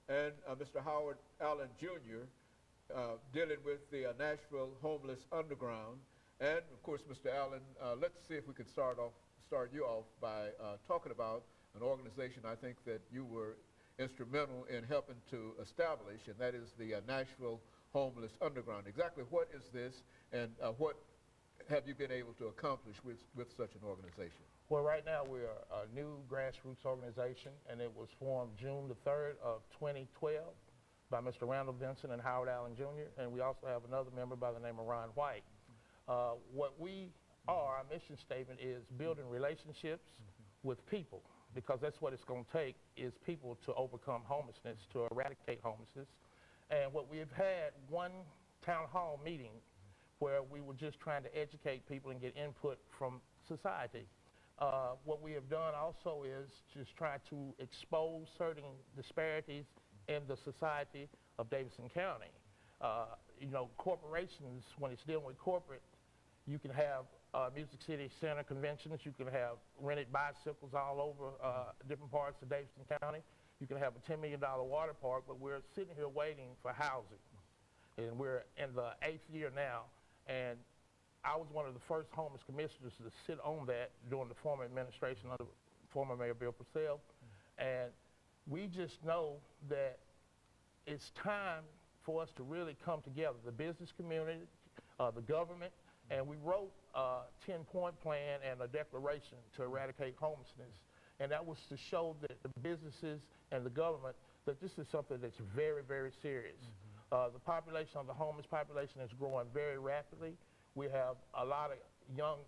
and Mr. Howard Allen Jr., dealing with the Nashville Homeless Underground. And of course, Mr. Allen, let's see if we could start you off by talking about an organization I think that you were instrumental in helping to establish, and that is the Nashville Homeless Underground. Exactly what is this, and what have you been able to accomplish with such an organization? Well, right now we're a new grassroots organization, and it was formed June the 3rd of 2012 by Mr. Randall Vincent and Howard Allen Jr., and we also have another member by the name of Ron White. What we are, our mission statement is building relationships with people, because that's what it's going to take, is people to overcome homelessness, to eradicate homelessness. And what we've had one town hall meeting where we were just trying to educate people and get input from society. What we have done also is just try to expose certain disparities in the society of Davidson County. You know, corporations, when it's dealing with corporate, you can have Music City Center conventions, you can have rented bicycles all over different parts of Davidson County. You can have a $10 million water park, but we're sitting here waiting for housing. And we're in the 8th year now, and I was one of the first homeless commissioners to sit on that during the former administration of the former Mayor Bill Purcell. And we just know that it's time for us to really come together, the business community, the government, and we wrote a 10-point plan and a declaration to eradicate homelessness. And that was to show that the businesses and the government that this is something that's very, very serious. The population of the homeless population is growing very rapidly. We have a lot of young,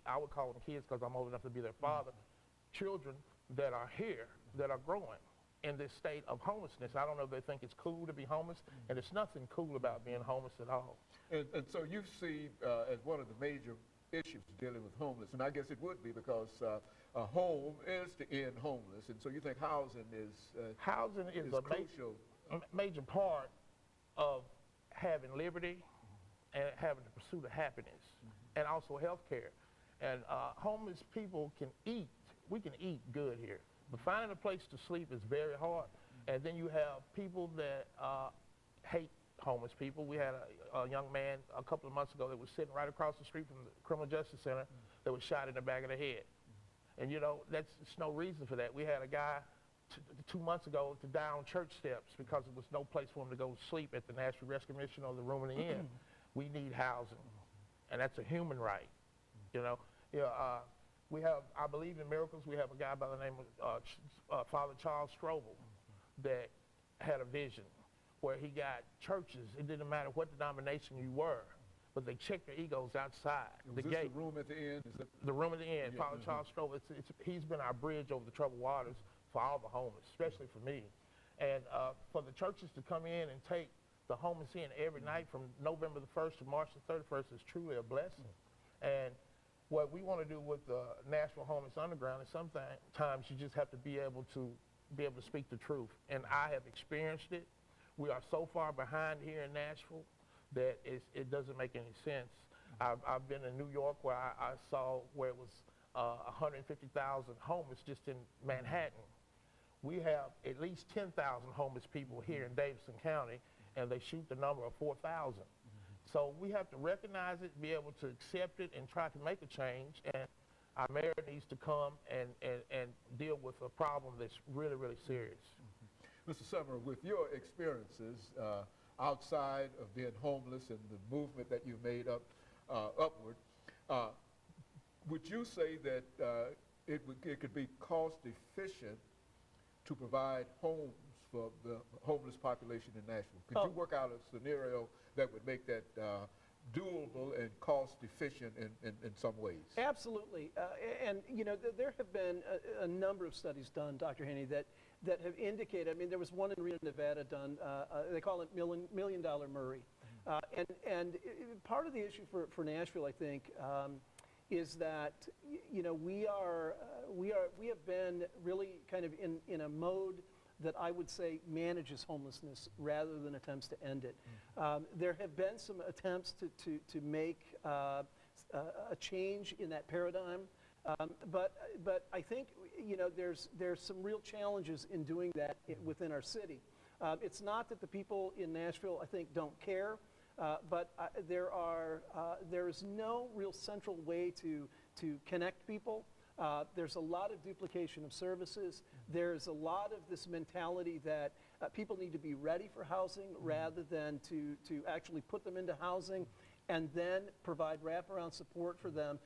I would call them kids because I'm old enough to be their father, children that are here that are growing in this state of homelessness. I don't know if they think it's cool to be homeless, and it's nothing cool about being homeless at all. And so you see as one of the major issues dealing with homeless, and I guess it would be because a home is to end homeless, and so you think housing is a crucial, major part of having liberty and having the pursuit of happiness, and also health care. And homeless people can eat. We can eat good here, but finding a place to sleep is very hard. And then you have people that hate homeless people. We had a young man a couple of months ago that was sitting right across the street from the Criminal Justice Center that was shot in the back of the head. And you know, there's no reason for that. We had a guy 2 months ago to die on church steps because there was no place for him to go sleep at the Nashville Rescue Mission or the room in the inn. We need housing, and that's a human right. You know, we have, I believe in miracles. We have a guy by the name of Father Charles Strobel that had a vision where he got churches. It didn't matter what denomination you were, but they checked their egos outside the gate. The room at the end? The room at the end. Yeah. Father Charles Strobel. He's been our bridge over the troubled waters for all the homeless, especially for me. And for the churches to come in and take the homeless in every night from November the 1st to March the 31st is truly a blessing. And what we want to do with the Nashville Homeless Underground is sometimes you just have to be able to speak the truth. And I have experienced it. We are so far behind here in Nashville that it doesn't make any sense. I've been in New York where I saw where it was 150,000 homeless just in Manhattan. We have at least 10,000 homeless people here in Davidson County, and they shoot the number of 4,000. So we have to recognize it, be able to accept it, and try to make a change. And our mayor needs to come and deal with a problem that's really, really serious. Mr. Summer, with your experiences outside of being homeless and the movement that you've made upward, would you say that it could be cost efficient to provide homes for the homeless population in Nashville? Could you work out a scenario that would make that doable and cost efficient in some ways? Absolutely. And you know, there have been a number of studies done, Dr. Haney, that have indicated, I mean, there was one in Reno, Nevada done, they call it $1 Million Murray. And part of the issue for Nashville, I think, is that, you know, we have been really kind of in a mode that I would say manages homelessness rather than attempts to end it. There have been some attempts to make a change in that paradigm, but I think, you know, there's some real challenges in doing that within our city. It's not that the people in Nashville, I think, don't care, but there is no real central way to connect people. There's a lot of duplication of services. There's a lot of this mentality that people need to be ready for housing rather than to actually put them into housing and then provide wraparound support for them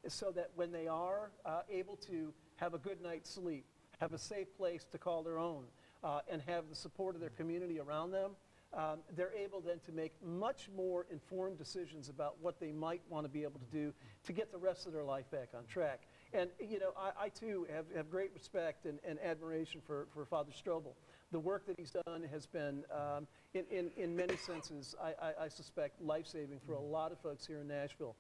so that when they are able to have a good night's sleep, have a safe place to call their own, and have the support of their community around them, they're able then to make much more informed decisions about what they might want to be able to do to get the rest of their life back on track. And, you know, I too have great respect and admiration for Father Strobel. The work that he's done has been, in many senses, I suspect, life-saving for a lot of folks here in Nashville.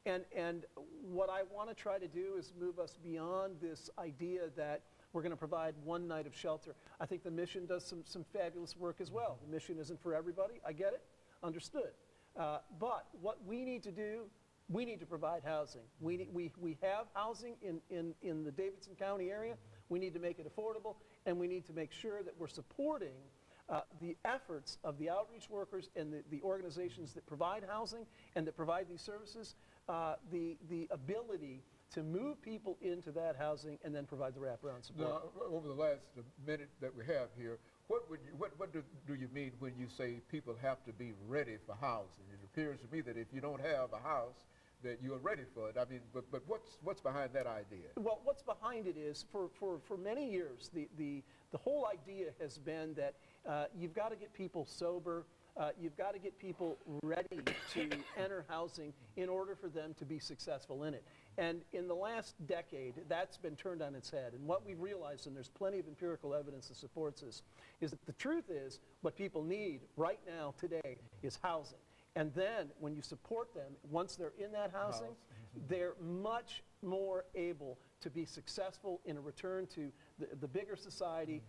And what I want to try to do is move us beyond this idea that we're going to provide one night of shelter. I think the mission does some fabulous work as well. The mission isn't for everybody. I get it. Understood. But what we need to do, we need to provide housing. We have housing in the Davidson County area. We need to make it affordable, and we need to make sure that we're supporting the efforts of the outreach workers and the organizations that provide housing and that provide these services, the ability to move people into that housing and then provide the wraparound support. Now, over the last minute that we have here, what do you mean when you say people have to be ready for housing? It appears to me that if you don't have a house, that you're ready for it. I mean, but what's behind that idea? Well, what's behind it is for many years, the whole idea has been that you've got to get people sober. You've got to get people ready to enter housing in order for them to be successful in it. And in the last decade, that's been turned on its head. And what we've realized, and there's plenty of empirical evidence that supports this, is that the truth is what people need right now, today, is housing. And then when you support them, once they're in that housing, they're much more able to be successful in a return to the bigger society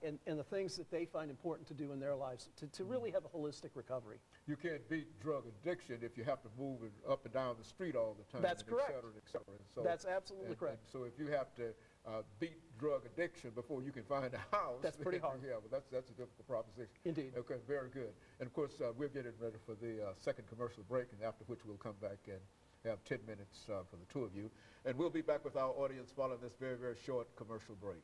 and the things that they find important to do in their lives, to really have a holistic recovery. You can't beat drug addiction if you have to move it up and down the street all the time. That's correct. Et cetera, et cetera. So, that's absolutely correct. And so if you have to beat drug addiction before you can find a house, that's pretty hard. Yeah, well, that's a difficult proposition. Indeed. Okay, very good. And of course, we're getting ready for the second commercial break, and after which we'll come back and have 10 minutes for the two of you. And we'll be back with our audience following this very, very short commercial break.